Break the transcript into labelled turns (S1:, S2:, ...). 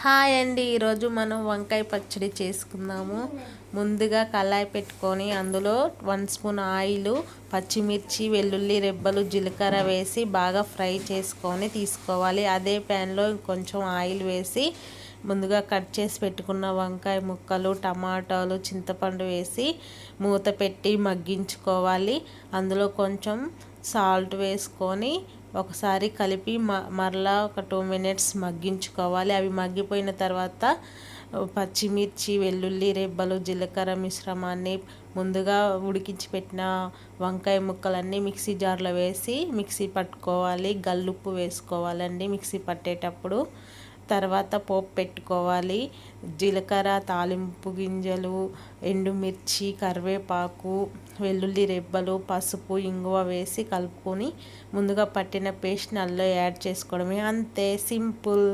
S1: Hi అండి, ఈరోజు మనం వంకాయ పచ్చడి చేసుకుందాము. ముందుగా కళాయి పెట్టుకొని అందులో 1 స్పూన్ ఆయిల్, పచ్చిమిర్చి, వెల్లుల్లి రెబ్బలు, జీలకర్ర వేసి బాగా ఫ్రై చేసుకొని తీసుకోవాలి. అదే ప్యాన్లో కొంచెం ఆయిల్ వేసి ముందుగా కట్ చేసి పెట్టుకున్న వంకాయ ముక్కలు, టమాటాలు, చింతపండు వేసి మూత పెట్టి మగ్గించుకోవాలి. అందులో కొంచెం సాల్ట్ వేసుకొని ఒకసారి కలిపి మరలా ఒక 2 మినిట్స్ మగ్గించుకోవాలి. అవి మగ్గిపోయిన తర్వాత పచ్చిమిర్చి, వెల్లుల్లి రెబ్బలు, జీలకర్ర మిశ్రమాన్ని ముందుగా ఉడికించి పెట్టిన వంకాయ ముక్కలన్నీ మిక్సీ జార్లో వేసి మిక్సీ పట్టుకోవాలి. గల్లుప్పు వేసుకోవాలండి మిక్సీ పట్టేటప్పుడు. తర్వాత పోపు పెట్టుకోవాలి. జీలకర్ర, తాలింపు గింజలు, ఎండుమిర్చి, కరివేపాకు, వెల్లుల్లి రెబ్బలు, పసుపు, ఇంగువ వేసి కలుపుకొని ముందుగా పట్టిన పేస్ట్ని అందులో యాడ్ చేసుకోవడమే. అంతే, సింపుల్.